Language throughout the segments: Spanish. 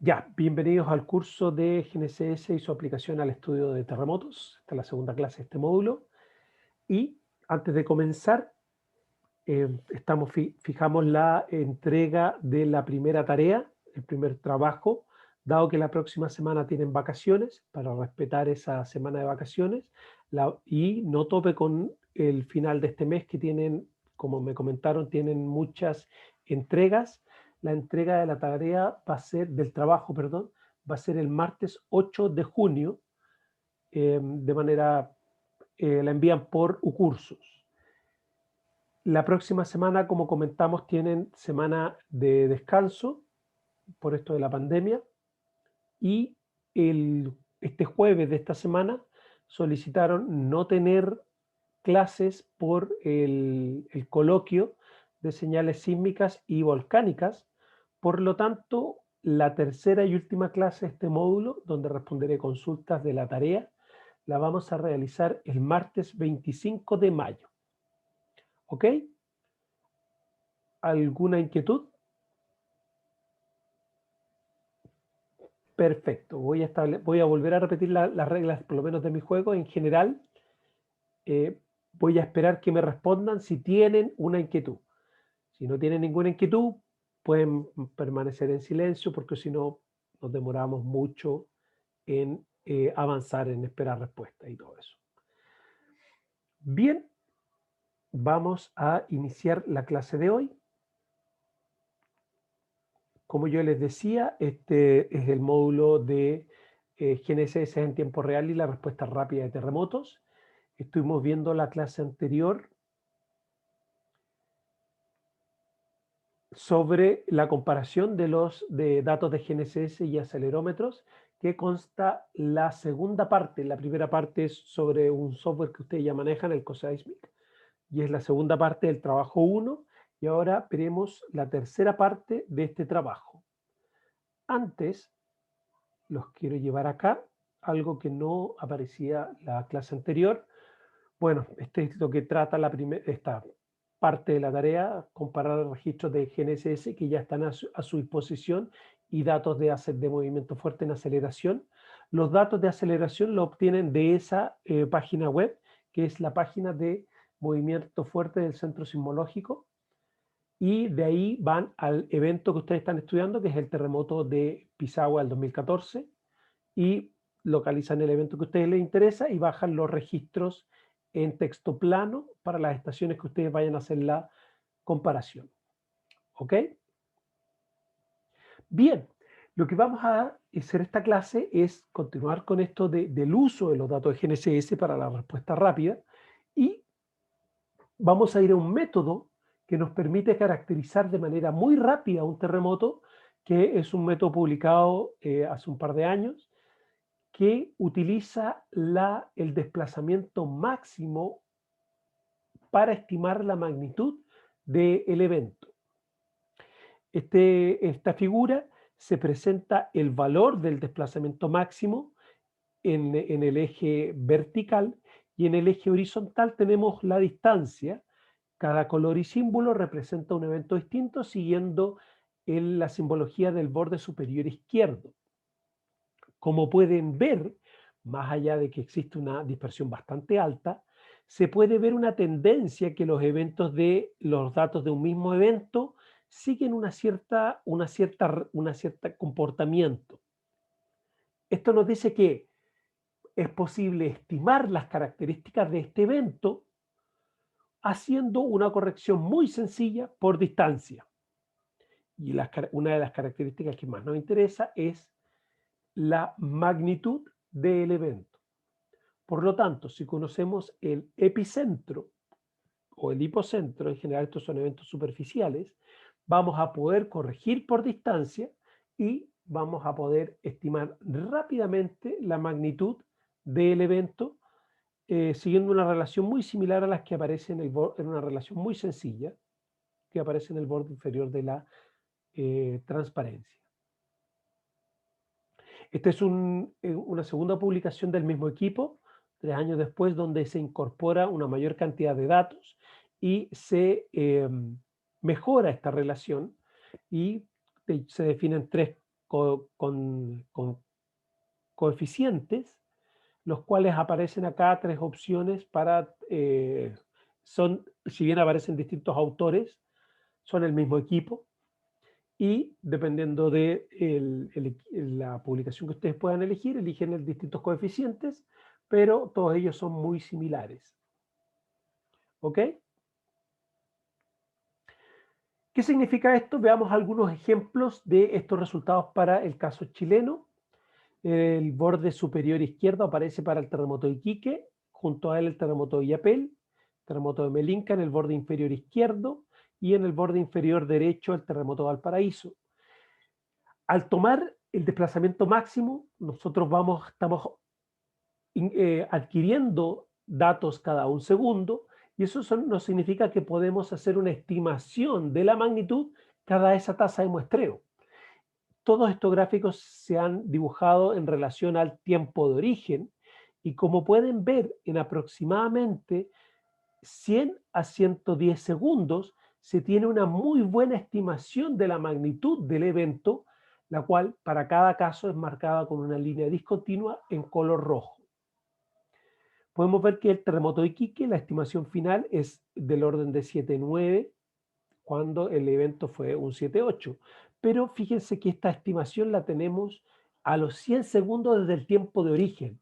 Ya, bienvenidos al curso de GNSS y su aplicación al estudio de terremotos. Esta es la segunda clase de este módulo. Y antes de comenzar, fijamos la entrega de la primera tarea, el primer trabajo, dado que la próxima semana tienen vacaciones, para respetar esa semana de vacaciones, y no tope con el final de este mes que tienen, como me comentaron, tienen muchas entregas. La entrega de la tarea va a ser, del trabajo, perdón, va a ser el martes 8 de junio, de manera, la envían por Ucursus. La próxima semana, como comentamos, tienen semana de descanso por esto de la pandemia y este jueves de esta semana solicitaron no tener clases por el coloquio de señales sísmicas y volcánicas. Por lo tanto, la tercera y última clase de este módulo, donde responderé consultas de la tarea, la vamos a realizar el martes 25 de mayo. ¿Ok? ¿Alguna inquietud? Perfecto. Voy a volver a repetir las reglas, por lo menos de mi juego. En general, voy a esperar que me respondan si tienen una inquietud. Si no tienen ninguna inquietud, pueden permanecer en silencio, porque si no, nos demoramos mucho en avanzar, en esperar respuestas y todo eso. Bien, vamos a iniciar la clase de hoy. Como yo les decía, este es el módulo de GNSS en tiempo real y la respuesta rápida de terremotos. Estuvimos viendo la clase anterior sobre la comparación de los datos de GNSS y acelerómetros, que consta la segunda parte. La primera parte es sobre un software que ustedes ya manejan, el COSEISMIC, y es la segunda parte del trabajo 1, y ahora veremos la tercera parte de este trabajo. Antes, los quiero llevar acá, algo que no aparecía la clase anterior. Bueno, este es lo que trata esta parte de la tarea, comparar registros de GNSS que ya están a su disposición y datos de movimiento fuerte en aceleración. Los datos de aceleración lo obtienen de esa página web, que es la página de movimiento fuerte del Centro Sismológico, y de ahí van al evento que ustedes están estudiando, que es el terremoto de Pisagua del 2014, y localizan el evento que a ustedes les interesa y bajan los registros en texto plano para las estaciones que ustedes vayan a hacer la comparación. ¿Ok? Bien, lo que vamos a hacer esta clase es continuar con esto del uso de los datos de GNSS para la respuesta rápida, y vamos a ir a un método que nos permite caracterizar de manera muy rápida un terremoto, que es un método publicado hace un par de años, que utiliza el desplazamiento máximo para estimar la magnitud del evento. Esta figura se presenta el valor del desplazamiento máximo en el eje vertical, y en el eje horizontal tenemos la distancia. Cada color y símbolo representa un evento distinto siguiendo la simbología del borde superior izquierdo. Como pueden ver, más allá de que existe una dispersión bastante alta, se puede ver una tendencia que los datos de un mismo evento siguen una cierta comportamiento. Esto nos dice que es posible estimar las características de este evento haciendo una corrección muy sencilla por distancia. Y una de las características que más nos interesa es la magnitud del evento. Por lo tanto, si conocemos el epicentro o el hipocentro, en general estos son eventos superficiales, vamos a poder corregir por distancia y vamos a poder estimar rápidamente la magnitud del evento, siguiendo una relación muy similar a las que aparece en una relación muy sencilla que aparece en el borde inferior de la transparencia. Esta es una segunda publicación del mismo equipo, 3 años después, donde se incorpora una mayor cantidad de datos y se mejora esta relación, y se definen 3 con coeficientes, los cuales aparecen acá tres opciones para, si bien aparecen distintos autores, son el mismo equipo y dependiendo de la publicación que ustedes puedan elegir, eligen distintos coeficientes, pero todos ellos son muy similares. ¿Ok? ¿Qué significa esto? Veamos algunos ejemplos de estos resultados para el caso chileno. El borde superior izquierdo aparece para el terremoto de Iquique, junto a él el terremoto de Illapel, terremoto de Melinca en el borde inferior izquierdo y en el borde inferior derecho el terremoto de Valparaíso. Al tomar el desplazamiento máximo, nosotros estamos adquiriendo datos cada un segundo y eso nos significa que podemos hacer una estimación de la magnitud cada esa tasa de muestreo. Todos estos gráficos se han dibujado en relación al tiempo de origen y como pueden ver en aproximadamente 100 a 110 segundos se tiene una muy buena estimación de la magnitud del evento, la cual para cada caso es marcada con una línea discontinua en color rojo. Podemos ver que el terremoto de Iquique, la estimación final es del orden de 7,9, cuando el evento fue un 7,8. Pero fíjense que esta estimación la tenemos a los 100 segundos desde el tiempo de origen.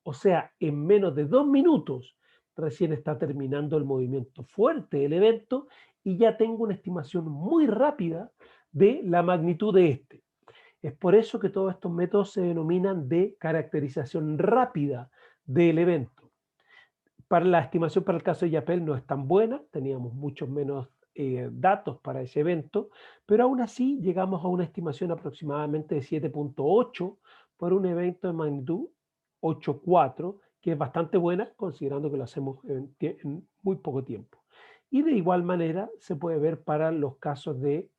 O sea, en menos de 2 minutos recién está terminando el movimiento fuerte del evento y ya tengo una estimación muy rápida de la magnitud de este. Es por eso que todos estos métodos se denominan de caracterización rápida del evento. Para la estimación para el caso de Yapel no es tan buena, teníamos muchos menos datos para ese evento, pero aún así llegamos a una estimación aproximadamente de 7,8 por un evento de magnitud 8,4, que es bastante buena considerando que lo hacemos en muy poco tiempo. Y de igual manera se puede ver para los casos de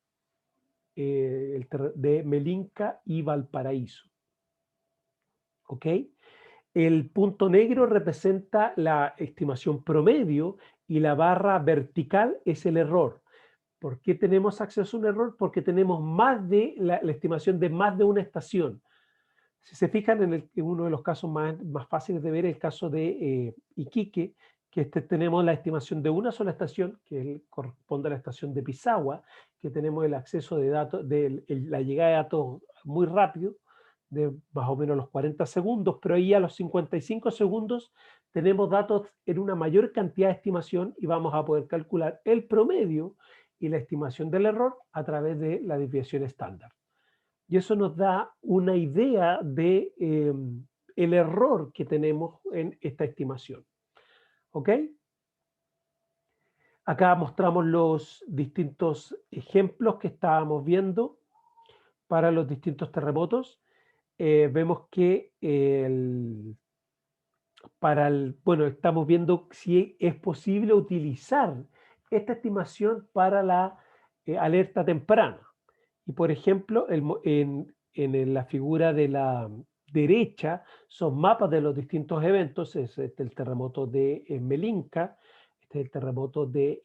Melinca y Valparaíso. ¿Ok? El punto negro representa la estimación promedio y la barra vertical es el error. ¿Por qué tenemos acceso a un error? Porque tenemos la estimación de más de una estación. Si se fijan en uno de los casos más fáciles de ver, el caso de Iquique, que tenemos la estimación de una sola estación, que corresponde a la estación de Pisagua, que tenemos el acceso de datos, la llegada de datos muy rápido, de más o menos los 40 segundos, pero ahí a los 55 segundos tenemos datos en una mayor cantidad de estimación y vamos a poder calcular el promedio y la estimación del error a través de la desviación estándar. Y eso nos da una idea de el error que tenemos en esta estimación. ¿Ok? Acá mostramos los distintos ejemplos que estábamos viendo para los distintos terremotos. Vemos que bueno, estamos viendo si es posible utilizar esta estimación para la alerta temprana. Y por ejemplo, en la figura de la derecha son mapas de los distintos eventos. Es el terremoto de Melinca, este es el terremoto de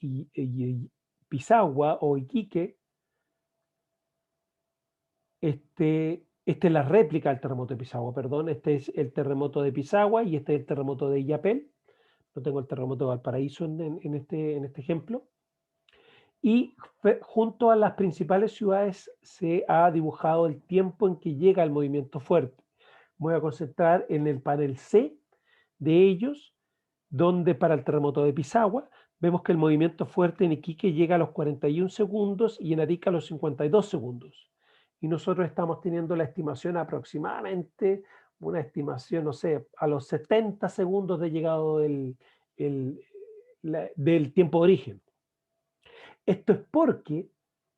Pisagua o Iquique. Esta es la réplica del terremoto de Pisagua, perdón. Este es el terremoto de Pisagua y este es el terremoto de Illapel. No tengo el terremoto de Valparaíso en este ejemplo. Y junto a las principales ciudades se ha dibujado el tiempo en que llega el movimiento fuerte. Voy a concentrar en el panel C de ellos, donde para el terremoto de Pisagua vemos que el movimiento fuerte en Iquique llega a los 41 segundos y en Arica a los 52 segundos. Y nosotros estamos teniendo la estimación aproximadamente, una estimación, no sé, a los 70 segundos de llegado del tiempo de origen. Esto es porque,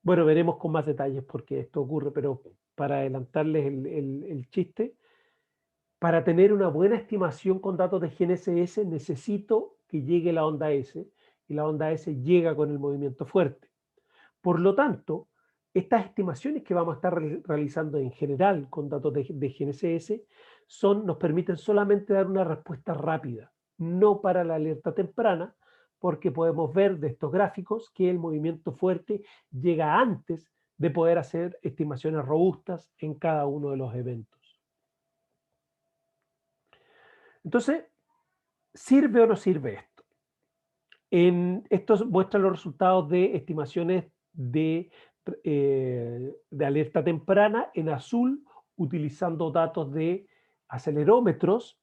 bueno, veremos con más detalles por qué esto ocurre, pero para adelantarles el chiste, para tener una buena estimación con datos de GNSS necesito que llegue la onda S, y la onda S llega con el movimiento fuerte. Por lo tanto, estas estimaciones que vamos a estar realizando en general con datos de GNSS nos permiten solamente dar una respuesta rápida, no para la alerta temprana, porque podemos ver de estos gráficos que el movimiento fuerte llega antes de poder hacer estimaciones robustas en cada uno de los eventos. Entonces, ¿sirve o no sirve esto? Esto muestra los resultados de estimaciones de alerta temprana en azul, utilizando datos de acelerómetros,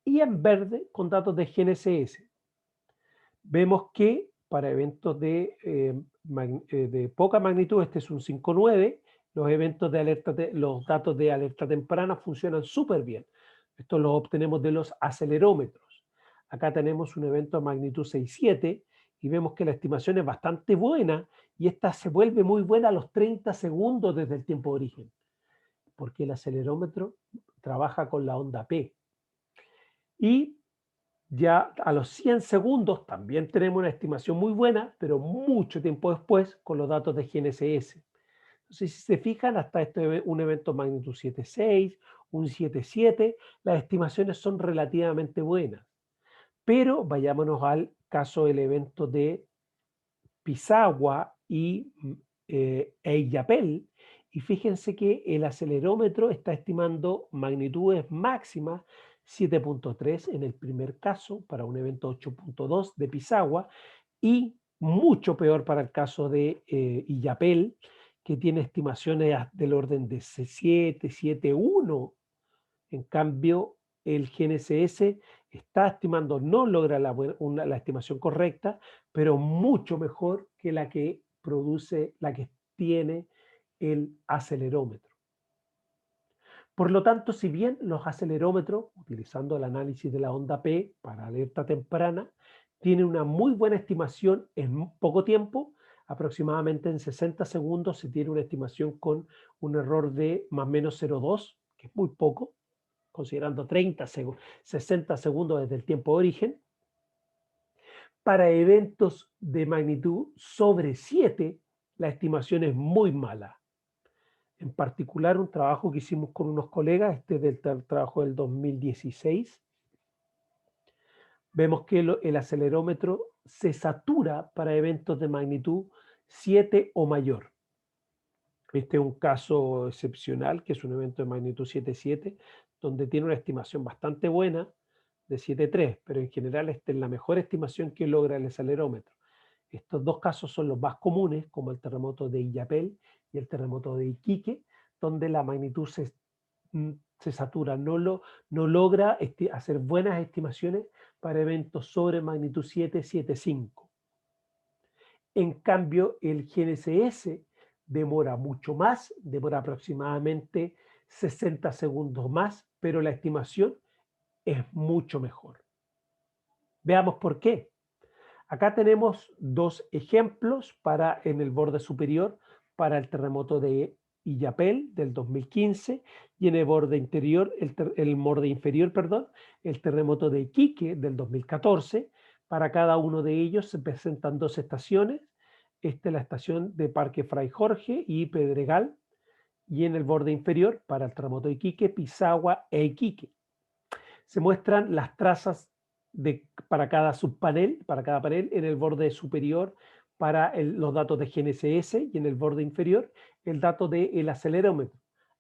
y en verde con datos de GNSS. Vemos que para eventos de poca magnitud, este es un 5.9, los datos de alerta temprana funcionan súper bien. Esto lo obtenemos de los acelerómetros. Acá tenemos un evento de magnitud 6.7 y vemos que la estimación es bastante buena, y esta se vuelve muy buena a los 30 segundos desde el tiempo de origen, porque el acelerómetro trabaja con la onda P. Y ya a los 100 segundos también tenemos una estimación muy buena, pero mucho tiempo después con los datos de GNSS. Entonces, si se fijan, hasta un evento magnitud 7.6, un 7.7, las estimaciones son relativamente buenas. Pero vayámonos al caso del evento de Pisagua e Illapel, y fíjense que el acelerómetro está estimando magnitudes máximas 7.3 en el primer caso para un evento 8.2 de Pisagua, y mucho peor para el caso de Illapel, que tiene estimaciones del orden de 7, 7.1. En cambio, el GNSS está estimando, no logra la estimación correcta, pero mucho mejor que la que tiene el acelerómetro. Por lo tanto, si bien los acelerómetros, utilizando el análisis de la onda P para alerta temprana, tienen una muy buena estimación en poco tiempo, aproximadamente en 60 segundos se tiene una estimación con un error de más o menos 0.2, que es muy poco, considerando 60 segundos desde el tiempo de origen. Para eventos de magnitud sobre 7, la estimación es muy mala. En particular, un trabajo que hicimos con unos colegas, del trabajo del 2016, vemos que el acelerómetro se satura para eventos de magnitud 7 o mayor. Este es un caso excepcional, que es un evento de magnitud 7.7, donde tiene una estimación bastante buena de 7.3, pero en general esta es la mejor estimación que logra el acelerómetro. Estos dos casos son los más comunes, como el terremoto de Illapel y el terremoto de Iquique, donde la magnitud se satura, no logra hacer buenas estimaciones para eventos sobre magnitud 7, 7.5. En cambio, el GNSS demora mucho más, demora aproximadamente 60 segundos más, pero la estimación es mucho mejor. Veamos por qué. Acá tenemos dos ejemplos en el borde superior para el terremoto de Illapel del 2015, y en el borde inferior, el terremoto de Iquique del 2014. Para cada uno de ellos se presentan dos estaciones. Esta es la estación de Parque Fray Jorge y Pedregal, y en el borde inferior, para el terremoto de Iquique, Pisagua e Iquique. Se muestran las trazas para cada subpanel, para cada panel, en el borde superior para los datos de GNSS, y en el borde inferior el dato del acelerómetro.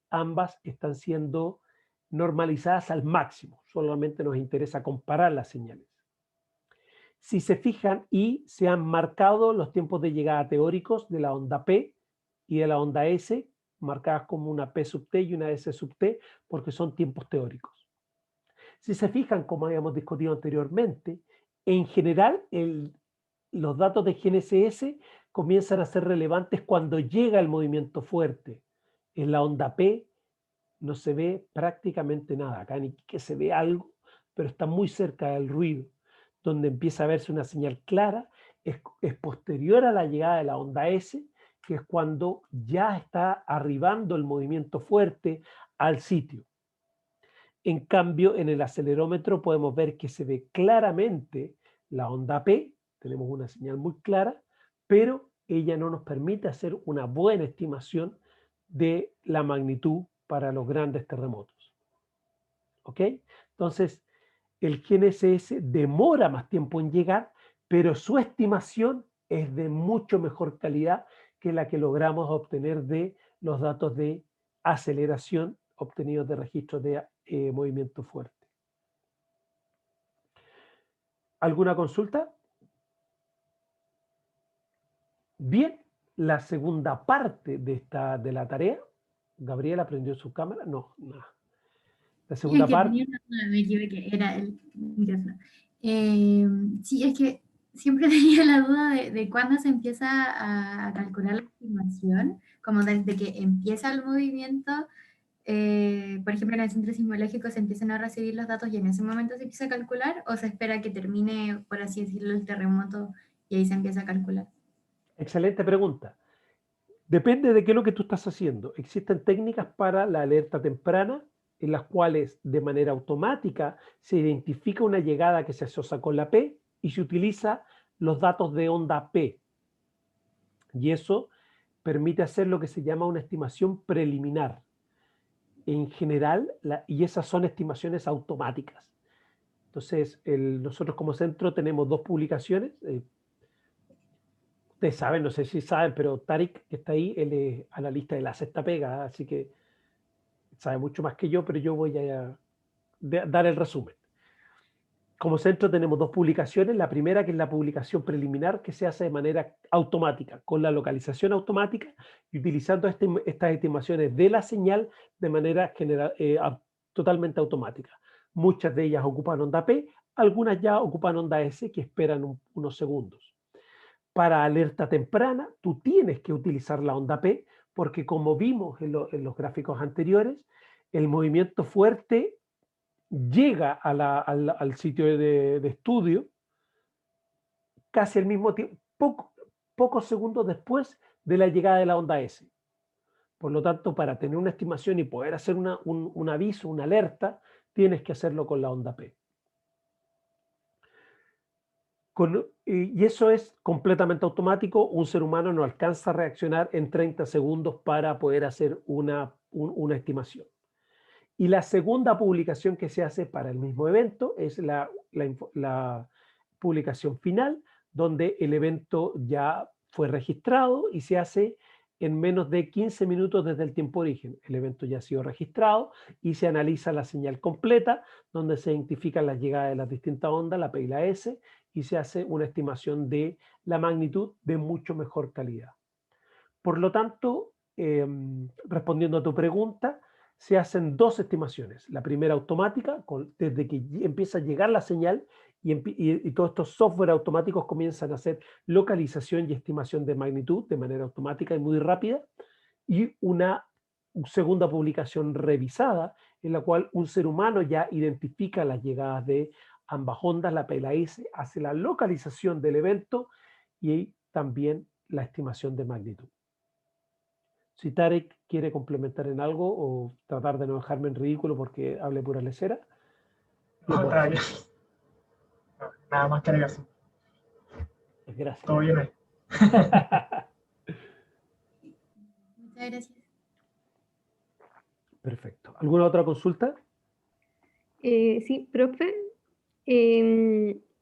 Ambas están siendo normalizadas al máximo, solamente nos interesa comparar las señales. Si se fijan, se han marcado los tiempos de llegada teóricos de la onda P y de la onda S, marcadas como una P sub T y una S sub T, porque son tiempos teóricos. Si se fijan, como habíamos discutido anteriormente, en general los datos de GNSS comienzan a ser relevantes cuando llega el movimiento fuerte. En la onda P no se ve prácticamente nada. Acá ni que se ve algo, pero está muy cerca del ruido. Donde empieza a verse una señal clara es posterior a la llegada de la onda S, que es cuando ya está arribando el movimiento fuerte al sitio. En cambio, en el acelerómetro podemos ver que se ve claramente la onda P, tenemos una señal muy clara, pero ella no nos permite hacer una buena estimación de la magnitud para los grandes terremotos. ¿Ok? Entonces, el GNSS demora más tiempo en llegar, pero su estimación es de mucho mejor calidad que la que logramos obtener de los datos de aceleración obtenidos de registros de movimiento fuerte. ¿Alguna consulta? Bien, la segunda parte de la tarea. ¿Gabriela prendió su cámara? No, nada. La Sí, segunda es que parte. tenía una, me equivoqué, era el micrófono. Sí, es que siempre tenía la duda de cuándo se empieza a calcular la estimación, como desde que empieza el movimiento, por ejemplo, en el centro sismológico se empiezan a recibir los datos y en ese momento se empieza a calcular, o se espera que termine, por así decirlo, el terremoto y ahí se empieza a calcular. Excelente pregunta. Depende de qué es lo que tú estás haciendo. Existen técnicas para la alerta temprana en las cuales de manera automática se identifica una llegada que se asocia con la P y se utiliza los datos de onda P. Y eso permite hacer lo que se llama una estimación preliminar. En general, y esas son estimaciones automáticas. Entonces, nosotros como centro tenemos dos publicaciones. Ustedes saben, no sé si saben, pero Tarik, que está ahí, él es analista de la sexta pega, así que sabe mucho más que yo, pero yo voy a dar el resumen. Como centro tenemos dos publicaciones. La primera, que es la publicación preliminar, que se hace de manera automática, con la localización automática y utilizando estas estimaciones de la señal de manera totalmente automática. Muchas de ellas ocupan onda P, algunas ya ocupan onda S, que esperan unos segundos. Para alerta temprana, tú tienes que utilizar la onda P, porque como vimos en los gráficos anteriores, el movimiento fuerte llega al sitio de estudio casi al mismo tiempo, pocos segundos después de la llegada de la onda S. Por lo tanto, para tener una estimación y poder hacer un aviso, una alerta, tienes que hacerlo con la onda P. Y eso es completamente automático. Un ser humano no alcanza a reaccionar en 30 segundos para poder hacer una estimación. Y la segunda publicación que se hace para el mismo evento es la publicación final, donde el evento ya fue registrado y se hace en menos de 15 minutos desde el tiempo de origen. El evento ya ha sido registrado y se analiza la señal completa, donde se identifican las llegadas de las distintas ondas, la P y la S, y se hace una estimación de la magnitud de mucho mejor calidad. Por lo tanto, respondiendo a tu pregunta, se hacen dos estimaciones. La primera automática, desde que empieza a llegar la señal y todos estos software automáticos comienzan a hacer localización y estimación de magnitud de manera automática y muy rápida. Y una segunda publicación revisada, en la cual un ser humano ya identifica las llegadas de ambas ondas, la P y la S, hace la localización del evento y también la estimación de magnitud. Si Tarek quiere complementar en algo o tratar de no dejarme en ridículo porque hable pura lecera, lo No, puede está hacer. bien. No, nada más que agregar. Gracias. Todo bien ahí. Muchas gracias. Perfecto. ¿Alguna otra consulta? Sí, profe,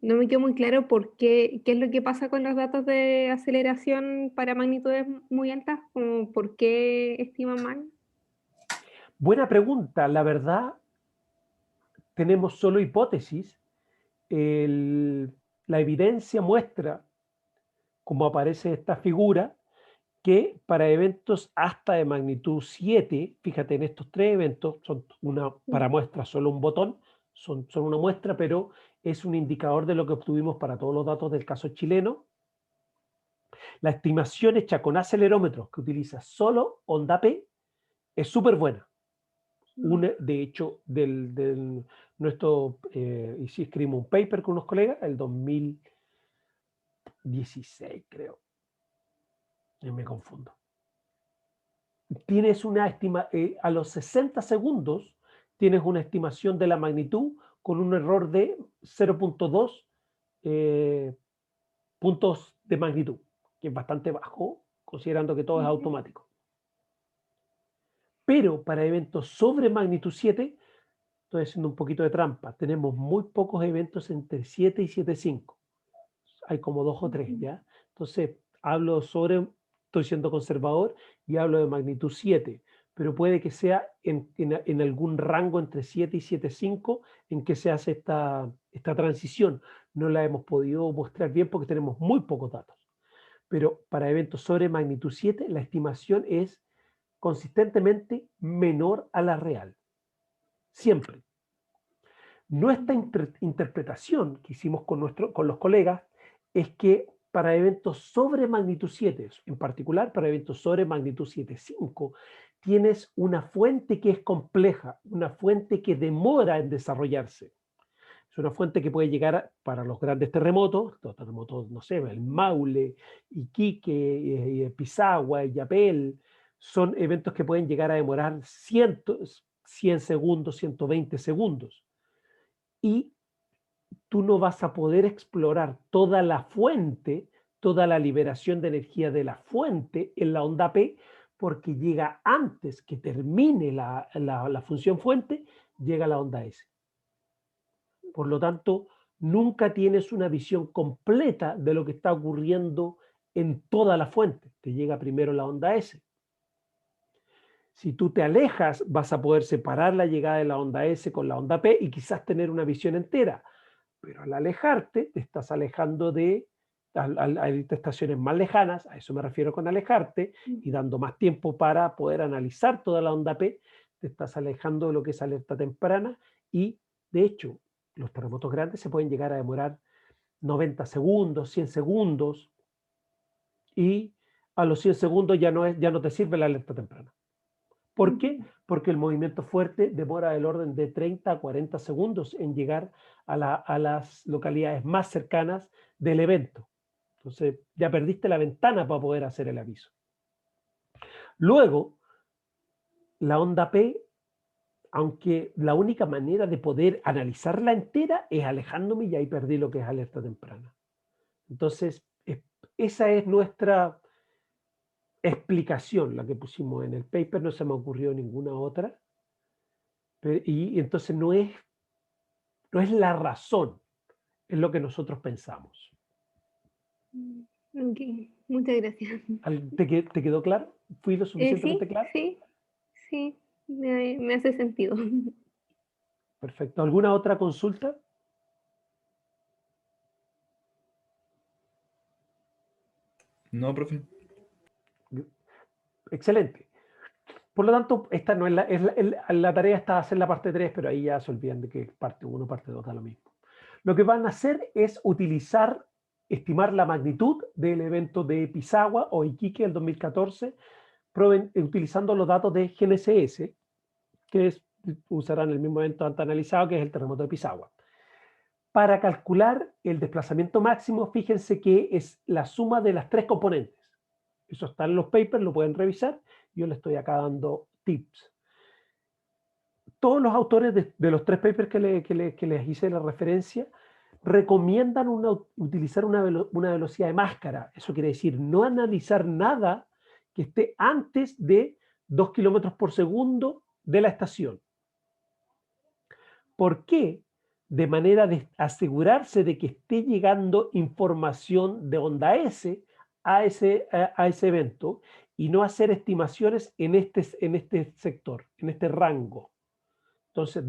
no me quedó muy claro qué es lo que pasa con los datos de aceleración para magnitudes muy altas, como por qué estiman mal. Buena pregunta. La verdad, tenemos solo hipótesis. La evidencia muestra, como aparece esta figura, que para eventos hasta de magnitud 7, fíjate en estos tres eventos, para muestra solo un botón, son una muestra, pero es un indicador de lo que obtuvimos para todos los datos del caso chileno. La estimación hecha con acelerómetros que utiliza solo onda P es súper buena. De hecho, y sí escribimos un paper con unos colegas, el 2016 creo, me confundo. Tienes a los 60 segundos tienes una estimación de la magnitud con un error de 0.2 puntos de magnitud, que es bastante bajo, considerando que todo es automático. Pero para eventos sobre magnitud 7, estoy haciendo un poquito de trampa, tenemos muy pocos eventos entre 7 y 7.5. Hay como 2 o 3, ¿ya? Entonces, estoy siendo conservador y hablo de magnitud 7, pero puede que sea en algún rango entre 7 y 7,5 en que se hace esta transición. No la hemos podido mostrar bien porque tenemos muy pocos datos. Pero para eventos sobre magnitud 7, la estimación es consistentemente menor a la real. Siempre. Nuestra interpretación que hicimos con los colegas es que para eventos sobre magnitud 7, en particular para eventos sobre magnitud 7,5, tienes una fuente que es compleja, una fuente que demora en desarrollarse. Es una fuente que puede llegar para los grandes terremotos, los terremotos, no sé, el Maule, Iquique, Pisagua, Yapel, son eventos que pueden llegar a demorar 100 segundos, 120 segundos. Y tú no vas a poder explorar toda la fuente, toda la liberación de energía de la fuente en la onda P, porque llega antes que termine la función fuente, llega la onda S. Por lo tanto, nunca tienes una visión completa de lo que está ocurriendo en toda la fuente. Te llega primero la onda S. Si tú te alejas, vas a poder separar la llegada de la onda S con la onda P y quizás tener una visión entera. Pero al alejarte, te estás alejando de estaciones más lejanas, a eso me refiero con alejarte, y dando más tiempo para poder analizar toda la onda P, te estás alejando de lo que es alerta temprana y, de hecho, los terremotos grandes se pueden llegar a demorar 90 segundos, 100 segundos, y a los 100 segundos ya no te sirve la alerta temprana. ¿Por qué? Porque el movimiento fuerte demora del orden de 30 a 40 segundos en llegar a las localidades más cercanas del evento. Entonces ya perdiste la ventana para poder hacer el aviso. Luego, la onda P, aunque la única manera de poder analizarla entera es alejándome y ahí perdí lo que es alerta temprana. Entonces, esa es nuestra explicación, la que pusimos en el paper, no se me ocurrió ninguna otra. Y entonces no es la razón, es lo que nosotros pensamos. Ok, muchas gracias. ¿Te quedó claro? ¿Fui lo suficientemente claro? Sí, me hace sentido. Perfecto. ¿Alguna otra consulta? No, profe. Excelente. Por lo tanto, esta no es la tarea está hacer la parte 3, pero ahí ya se olvidan de que parte 1, parte 2 da lo mismo. Lo que van a hacer es estimar la magnitud del evento de Pisagua o Iquique del 2014, utilizando los datos de GNSS, que usarán el mismo evento antes analizado, que es el terremoto de Pisagua. Para calcular el desplazamiento máximo, fíjense que es la suma de las tres componentes. Eso está en los papers, lo pueden revisar. Yo les estoy acá dando tips. Todos los autores de los tres papers que les hice la referencia recomiendan utilizar una velocidad de máscara. Eso quiere decir no analizar nada que esté antes de 2 kilómetros por segundo de la estación. ¿Por qué? De manera de asegurarse de que esté llegando información de onda S a ese evento y no hacer estimaciones en este sector, en este rango. Entonces,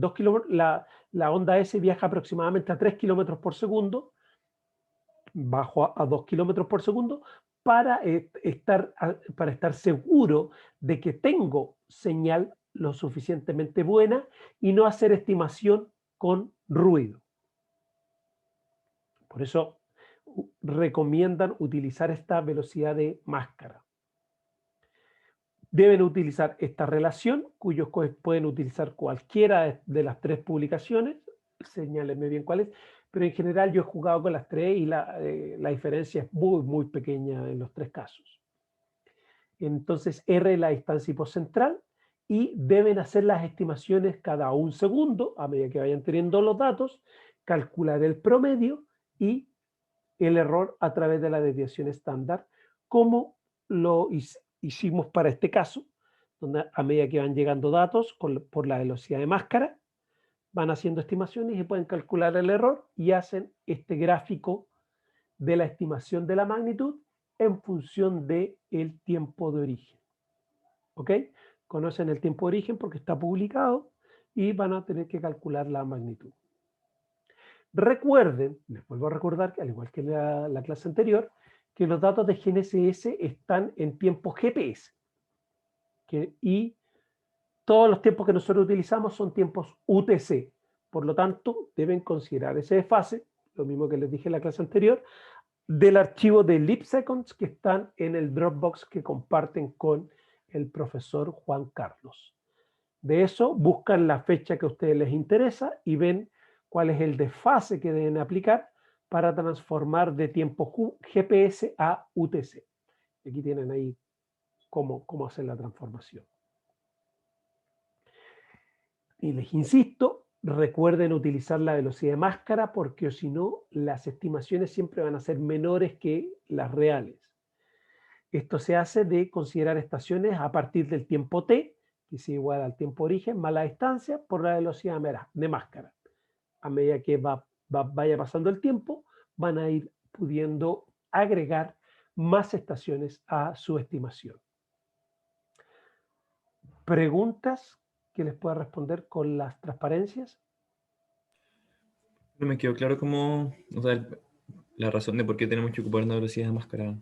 la onda S viaja aproximadamente a 3 kilómetros por segundo, bajo a 2 kilómetros por segundo, para estar seguro de que tengo señal lo suficientemente buena y no hacer estimación con ruido. Por eso recomiendan utilizar esta velocidad de máscara. Deben utilizar esta relación, cuyos pueden utilizar cualquiera de las tres publicaciones, señálenme bien cuáles, pero en general yo he jugado con las tres y la diferencia es muy, muy pequeña en los tres casos. Entonces, R es la distancia hipocentral y deben hacer las estimaciones cada un segundo, a medida que vayan teniendo los datos, calcular el promedio y el error a través de la desviación estándar, como lo hicimos para este caso, donde a medida que van llegando datos por la velocidad de máscara, van haciendo estimaciones y pueden calcular el error y hacen este gráfico de la estimación de la magnitud en función del tiempo de origen. ¿Ok? Conocen el tiempo de origen porque está publicado y van a tener que calcular la magnitud. Recuerden, les vuelvo a recordar, que al igual que en la clase anterior, que los datos de GNSS están en tiempo GPS. Y todos los tiempos que nosotros utilizamos son tiempos UTC. Por lo tanto, deben considerar ese desfase, lo mismo que les dije en la clase anterior, del archivo de leap seconds que están en el Dropbox que comparten con el profesor Juan Carlos. De eso, buscan la fecha que a ustedes les interesa y ven cuál es el desfase que deben aplicar para transformar de tiempo GPS a UTC. Aquí tienen ahí cómo hacer la transformación. Y les insisto, recuerden utilizar la velocidad de máscara porque si no, las estimaciones siempre van a ser menores que las reales. Esto se hace de considerar estaciones a partir del tiempo t, que es igual al tiempo origen, más la distancia por la velocidad de máscara. A medida que vaya pasando el tiempo, van a ir pudiendo agregar más estaciones a su estimación. ¿Preguntas que les pueda responder con las transparencias? No me quedó claro cómo, o sea, la razón de por qué tenemos que ocupar una velocidad de máscara.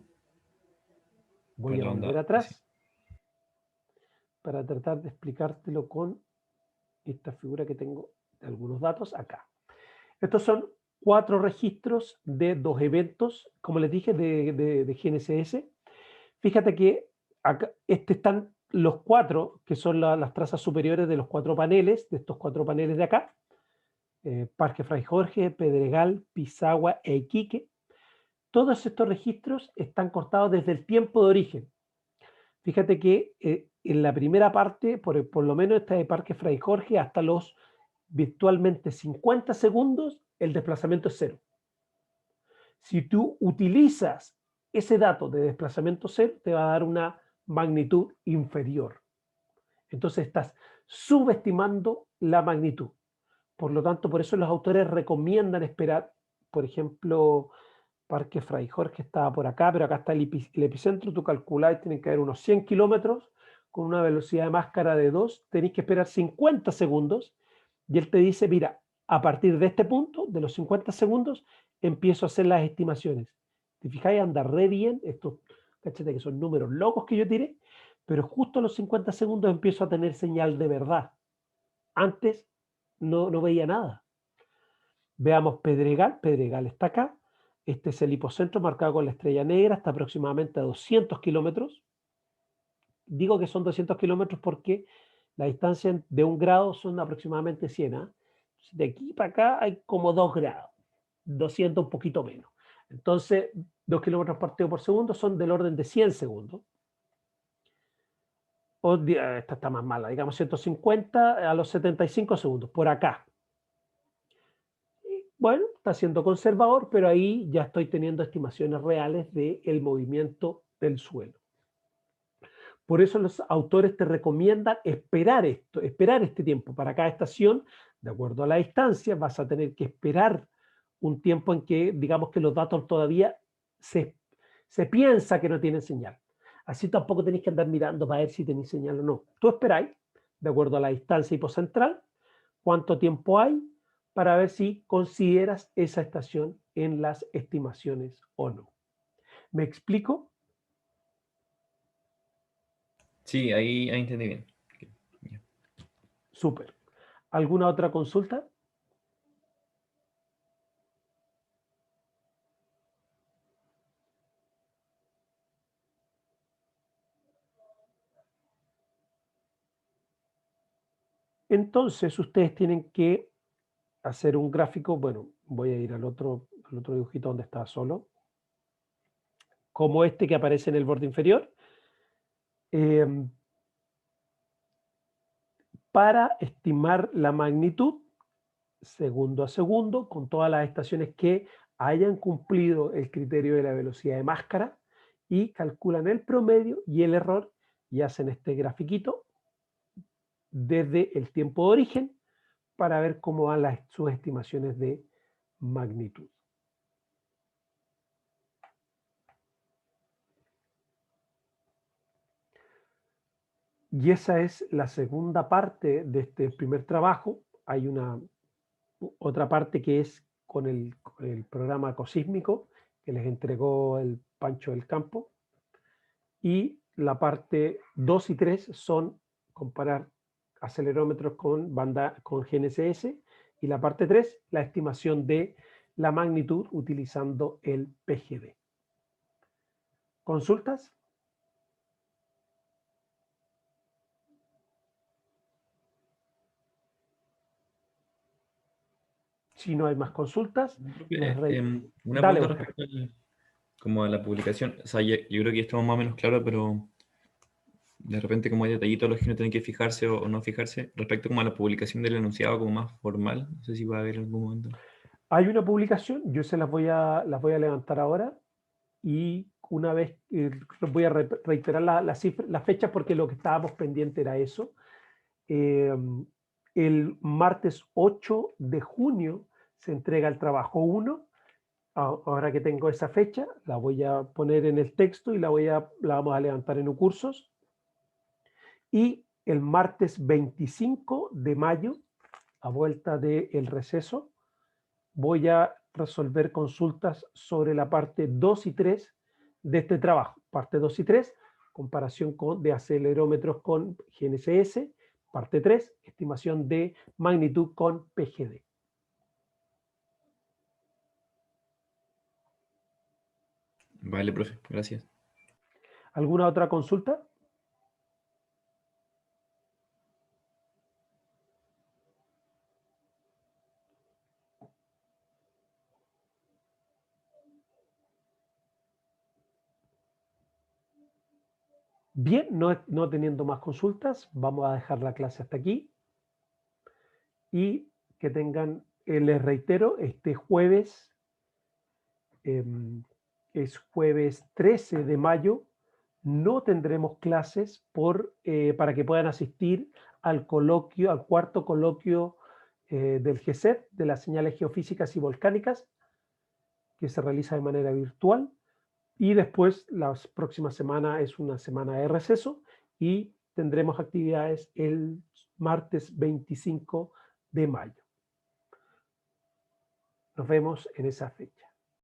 Voy a la volver onda, atrás para tratar de explicártelo con esta figura que tengo de algunos datos acá. Estos son 4 registros de 2 eventos, como les dije, de GNSS. Fíjate que acá están los 4, que son las trazas superiores de los 4 paneles, de estos 4 paneles de acá. Parque Fray Jorge, Pedregal, Pisagua e Iquique. Todos estos registros están cortados desde el tiempo de origen. Fíjate que en la primera parte, por lo menos esta de Parque Fray Jorge, hasta los virtualmente 50 segundos, el desplazamiento es 0. Si tú utilizas ese dato de desplazamiento 0, te va a dar una magnitud inferior. Entonces estás subestimando la magnitud. Por lo tanto, por eso los autores recomiendan esperar, por ejemplo, Parque Fray Jorge estaba por acá, pero acá está el epicentro, tú calculáis, tienen que haber unos 100 kilómetros con una velocidad de máscara de 2, tenéis que esperar 50 segundos y él te dice, mira, a partir de este punto, de los 50 segundos, empiezo a hacer las estimaciones. ¿Te fijáis? Anda re bien, estos, cáchate que son números locos que yo tiré, pero justo a los 50 segundos empiezo a tener señal de verdad. Antes no veía nada. Veamos Pedregal, Pedregal está acá. Este es el hipocentro marcado con la estrella negra, está aproximadamente a 200 kilómetros. Digo que son 200 kilómetros porque la distancia de 1 grado son aproximadamente 100. ¿eh? De aquí para acá hay como 2 grados, 200 un poquito menos. Entonces, 2 kilómetros partido por segundo son del orden de 100 segundos. Esta está más mala, digamos 150 a los 75 segundos, por acá. Bueno, está siendo conservador, pero ahí ya estoy teniendo estimaciones reales del movimiento del suelo. Por eso los autores te recomiendan esperar este tiempo. Para cada estación, de acuerdo a la distancia, vas a tener que esperar un tiempo en que, digamos que los datos todavía se piensa que no tienen señal. Así tampoco tenéis que andar mirando para ver si tenéis señal o no. Tú esperáis, de acuerdo a la distancia hipocentral, cuánto tiempo hay, para ver si consideras esa estación en las estimaciones o no. ¿Me explico? Sí, ahí entendí bien. Okay, yeah. Súper. ¿Alguna otra consulta? Entonces, ustedes tienen que hacer un gráfico. Bueno, voy a ir al otro dibujito donde está solo. Como este que aparece en el borde inferior. Para estimar la magnitud, segundo a segundo, con todas las estaciones que hayan cumplido el criterio de la velocidad de máscara, y calculan el promedio y el error y hacen este grafiquito desde el tiempo de origen para ver cómo van sus estimaciones de magnitud. Y esa es la segunda parte de este primer trabajo. Hay otra parte que es con el programa ecosísmico que les entregó el Pancho del Campo. Y la parte 2 y 3 son comparar acelerómetros con GNSS. Y la parte 3, la estimación de la magnitud utilizando el PGD. ¿Consultas? Si no hay más consultas, una dale, pregunta Oscar. respecto como a la publicación. O sea, yo creo que ya estamos más o menos claros, pero de repente como hay detallitos los que no tienen que fijarse o no fijarse, respecto como a la publicación del enunciado como más formal, no sé si va a haber en algún momento. Hay una publicación, yo se las voy a levantar ahora y una vez voy a reiterar la fecha porque lo que estábamos pendiente era eso. El martes 8 de junio se entrega el trabajo 1. Ahora que tengo esa fecha, la voy a poner en el texto y la vamos a levantar en cursos. Y el martes 25 de mayo, a vuelta del receso, voy a resolver consultas sobre la parte 2 y 3 de este trabajo. Parte 2 y 3, comparación de acelerómetros con GNSS. Parte 3, estimación de magnitud con PGD. Vale, profe, gracias. ¿Alguna otra consulta? Bien, no teniendo más consultas, vamos a dejar la clase hasta aquí. Y que tengan, les reitero, este jueves, es jueves 13 de mayo, no tendremos clases para que puedan asistir al coloquio, al cuarto coloquio del GESET, de las señales geofísicas y volcánicas, que se realiza de manera virtual. Y después, la próxima semana es una semana de receso y tendremos actividades el martes 25 de mayo. Nos vemos en esa fecha.